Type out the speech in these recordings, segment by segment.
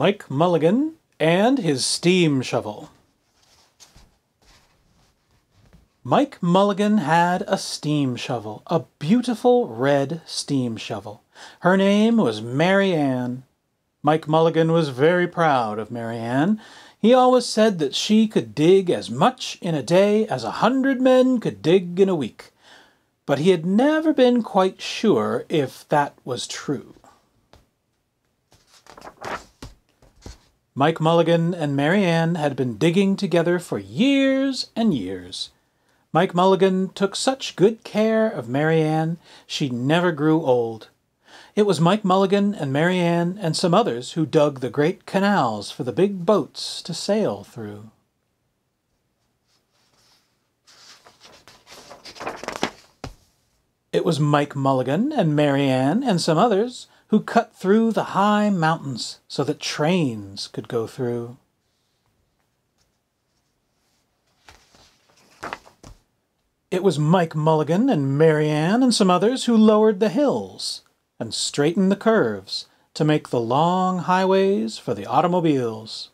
Mike Mulligan and his steam shovel. Mike Mulligan had a steam shovel, a beautiful red steam shovel. Her name was Mary Ann. Mike Mulligan was very proud of Mary Ann. He always said that she could dig as much in a day as 100 men could dig in a week. But he had never been quite sure if that was true. Mike Mulligan and Mary Ann had been digging together for years and years. Mike Mulligan took such good care of Mary Ann, she never grew old. It was Mike Mulligan and Mary Ann and some others who dug the great canals for the big boats to sail through. It was Mike Mulligan and Mary Ann and some others who cut through the high mountains so that trains could go through. It was Mike Mulligan and Mary Ann and some others who lowered the hills and straightened the curves to make the long highways for the automobiles.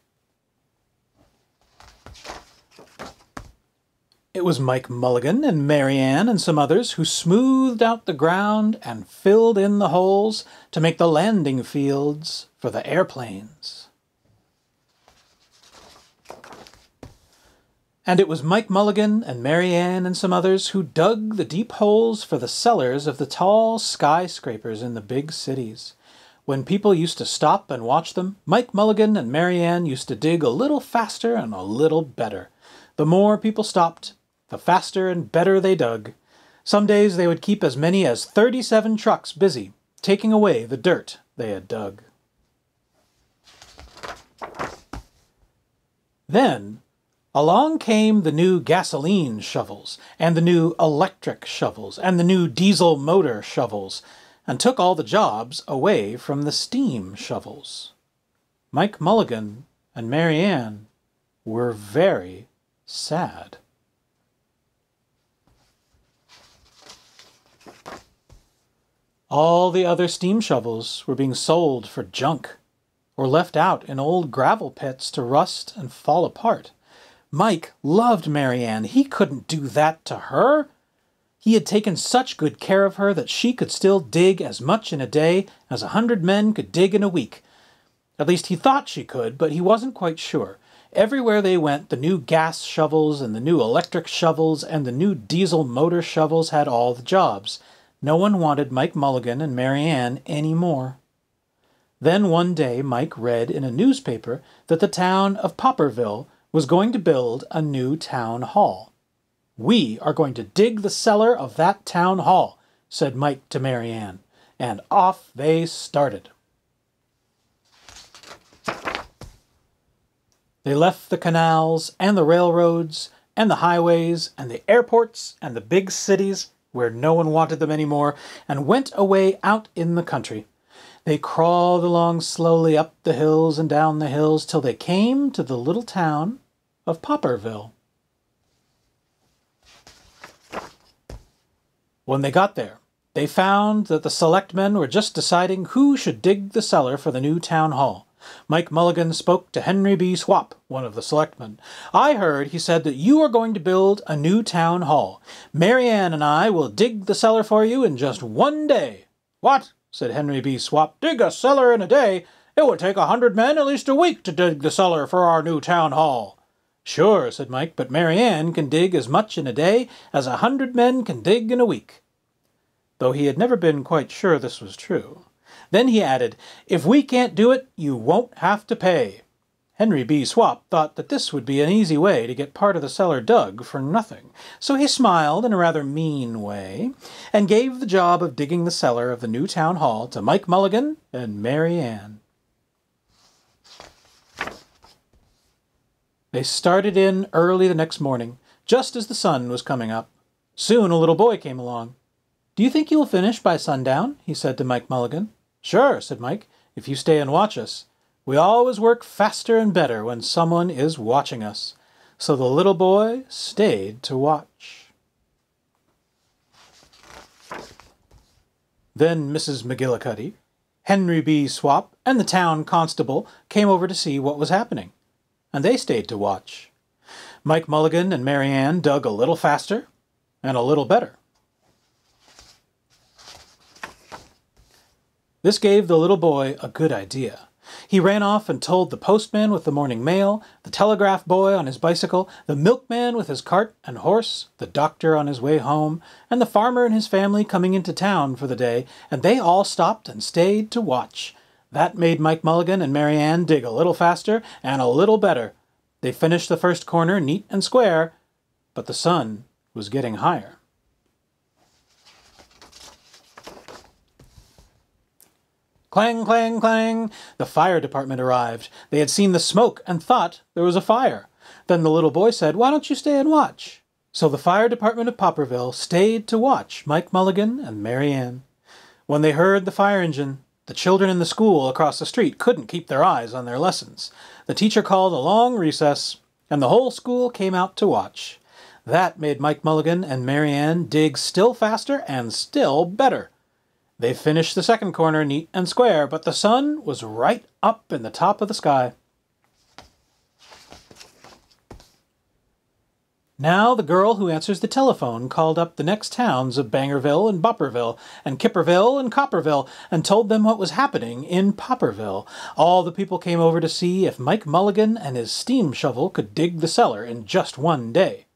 It was Mike Mulligan and Mary Ann and some others who smoothed out the ground and filled in the holes to make the landing fields for the airplanes. And it was Mike Mulligan and Mary Ann and some others who dug the deep holes for the cellars of the tall skyscrapers in the big cities. When people used to stop and watch them, Mike Mulligan and Mary Ann used to dig a little faster and a little better. The more people stopped, the faster and better they dug. Some days they would keep as many as 37 trucks busy, taking away the dirt they had dug. Then, along came the new gasoline shovels, and the new electric shovels, and the new diesel motor shovels, and took all the jobs away from the steam shovels. Mike Mulligan and Mary Ann were very sad. All the other steam shovels were being sold for junk, or left out in old gravel pits to rust and fall apart. Mike loved Mary Ann. He couldn't do that to her. He had taken such good care of her that she could still dig as much in a day as 100 men could dig in a week. At least he thought she could, but he wasn't quite sure. Everywhere they went, the new gas shovels and the new electric shovels and the new diesel motor shovels had all the jobs. No one wanted Mike Mulligan and Mary Ann any more. Then one day Mike read in a newspaper that the town of Popperville was going to build a new town hall. "We are going to dig the cellar of that town hall," said Mike to Mary Ann, and off they started. They left the canals and the railroads and the highways and the airports and the big cities where no one wanted them anymore and went away out in the country. They crawled along slowly up the hills and down the hills till they came to the little town of Popperville. When they got there, they found that the selectmen were just deciding who should dig the cellar for the new town hall. Mike Mulligan spoke to Henry B. Swap, one of the selectmen. "I heard," he said, "that you are going to build a new town hall. Mary Ann and I will dig the cellar for you in just one day." "What?" said Henry B. Swap. "Dig a cellar in a day? It would take 100 men at least a week to dig the cellar for our new town hall." "Sure," said Mike, "but Mary Ann can dig as much in a day as 100 men can dig in a week." Though he had never been quite sure this was true. Then he added, "If we can't do it, you won't have to pay." Henry B. Swap thought that this would be an easy way to get part of the cellar dug for nothing, so he smiled in a rather mean way and gave the job of digging the cellar of the new town hall to Mike Mulligan and Mary Ann. They started in early the next morning, just as the sun was coming up. Soon a little boy came along. "Do you think you will finish by sundown?" he said to Mike Mulligan. "Sure," said Mike, "if you stay and watch us. We always work faster and better when someone is watching us." So the little boy stayed to watch. Then Mrs. McGillicuddy, Henry B. Swap and the town constable came over to see what was happening, and they stayed to watch. Mike Mulligan and Mary Ann dug a little faster and a little better. This gave the little boy a good idea. He ran off and told the postman with the morning mail, the telegraph boy on his bicycle, the milkman with his cart and horse, the doctor on his way home, and the farmer and his family coming into town for the day, and they all stopped and stayed to watch. That made Mike Mulligan and Mary Ann dig a little faster and a little better. They finished the first corner neat and square, but the sun was getting higher. Clang, clang, clang! The fire department arrived. They had seen the smoke and thought there was a fire. Then the little boy said, "Why don't you stay and watch?" So the fire department of Popperville stayed to watch Mike Mulligan and Mary Ann. When they heard the fire engine, the children in the school across the street couldn't keep their eyes on their lessons. The teacher called a long recess, and the whole school came out to watch. That made Mike Mulligan and Mary Ann dig still faster and still better. They finished the second corner neat and square, but the sun was right up in the top of the sky. Now the girl who answers the telephone called up the next towns of Bangerville and Bopperville and Kipperville and Copperville and told them what was happening in Popperville. All the people came over to see if Mike Mulligan and his steam shovel could dig the cellar in just one day.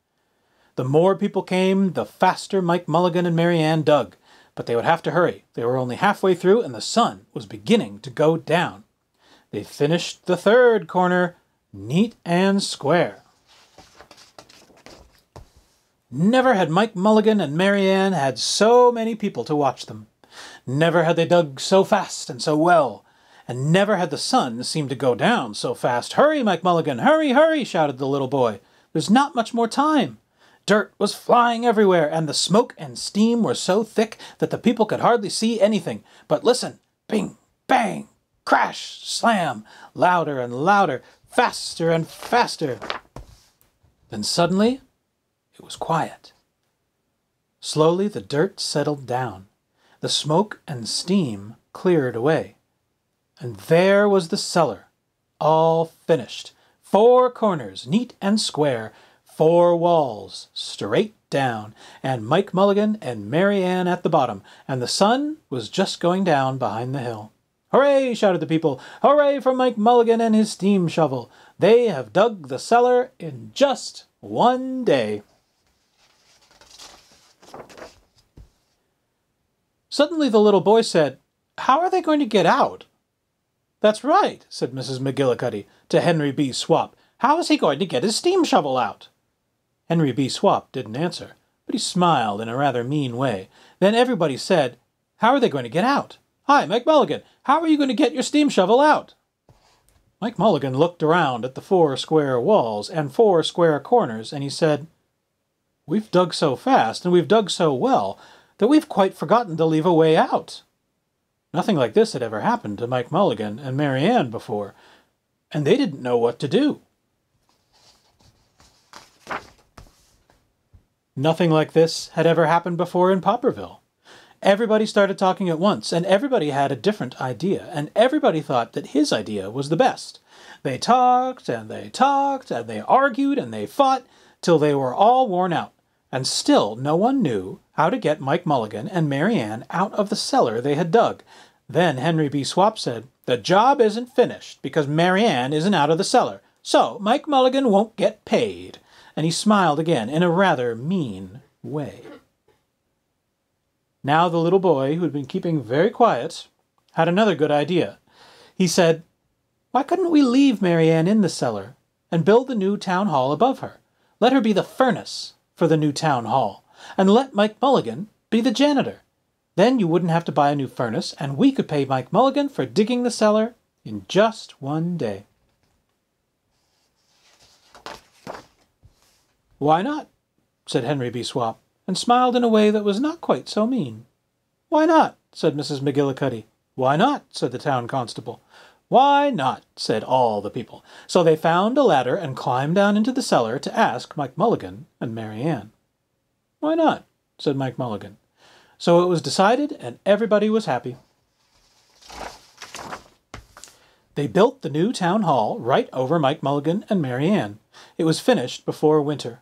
The more people came, the faster Mike Mulligan and Mary Ann dug. But they would have to hurry. They were only halfway through and the sun was beginning to go down. They finished the third corner neat and square. Never had Mike Mulligan and Mary Ann had so many people to watch them. Never had they dug so fast and so well. And never had the sun seemed to go down so fast. "Hurry, Mike Mulligan, hurry, hurry!" shouted the little boy. "There's not much more time." Dirt was flying everywhere, and the smoke and steam were so thick that the people could hardly see anything. But listen! Bing! Bang! Crash! Slam! Louder and louder! Faster and faster! Then suddenly, it was quiet. Slowly the dirt settled down. The smoke and steam cleared away. And there was the cellar, all finished. 4 corners, neat and square, 4 walls, straight down, and Mike Mulligan and Mary Ann at the bottom, and the sun was just going down behind the hill. "Hooray!" shouted the people. "Hooray for Mike Mulligan and his steam shovel! They have dug the cellar in just one day." Suddenly the little boy said, "How are they going to get out?" "That's right," said Mrs. McGillicuddy to Henry B. Swap. "How is he going to get his steam shovel out?" Henry B. Swap didn't answer, but he smiled in a rather mean way. Then everybody said, "How are they going to get out? Hi, Mike Mulligan, how are you going to get your steam shovel out?" Mike Mulligan looked around at the 4 square walls and 4 square corners, and he said, "We've dug so fast and we've dug so well that we've quite forgotten to leave a way out." Nothing like this had ever happened to Mike Mulligan and Mary Ann before, and they didn't know what to do. Nothing like this had ever happened before in Popperville. Everybody started talking at once, and everybody had a different idea, and everybody thought that his idea was the best. They talked, and they talked, and they argued, and they fought, till they were all worn out, and still no one knew how to get Mike Mulligan and Mary Ann out of the cellar they had dug. Then Henry B. Swap said, "The job isn't finished because Mary Ann isn't out of the cellar, so Mike Mulligan won't get paid." And he smiled again in a rather mean way. Now the little boy, who had been keeping very quiet, had another good idea. He said, "Why couldn't we leave Mary Ann in the cellar and build the new town hall above her? Let her be the furnace for the new town hall, and let Mike Mulligan be the janitor. Then you wouldn't have to buy a new furnace, and we could pay Mike Mulligan for digging the cellar in just one day." "Why not?" said Henry B. Swap, and smiled in a way that was not quite so mean. "Why not?" said Mrs. McGillicuddy. "Why not?" said the town constable. "Why not?" said all the people. So they found a ladder and climbed down into the cellar to ask Mike Mulligan and Mary Ann. "Why not?" said Mike Mulligan. So it was decided, and everybody was happy. They built the new town hall right over Mike Mulligan and Mary Ann. It was finished before winter.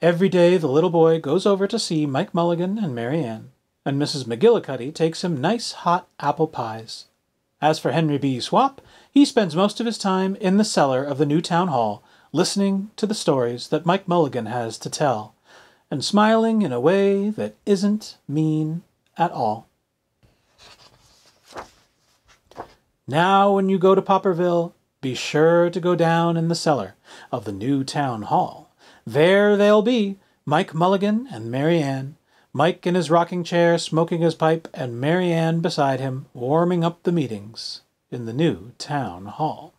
Every day the little boy goes over to see Mike Mulligan and Mary Ann, and Mrs. McGillicuddy takes him nice hot apple pies. As for Henry B. Swap, he spends most of his time in the cellar of the new town hall, listening to the stories that Mike Mulligan has to tell, and smiling in a way that isn't mean at all. Now when you go to Popperville, be sure to go down in the cellar of the new town hall. There they'll be, Mike Mulligan and Mary Ann, Mike in his rocking chair smoking his pipe, and Mary Ann beside him warming up the meetings in the new town hall.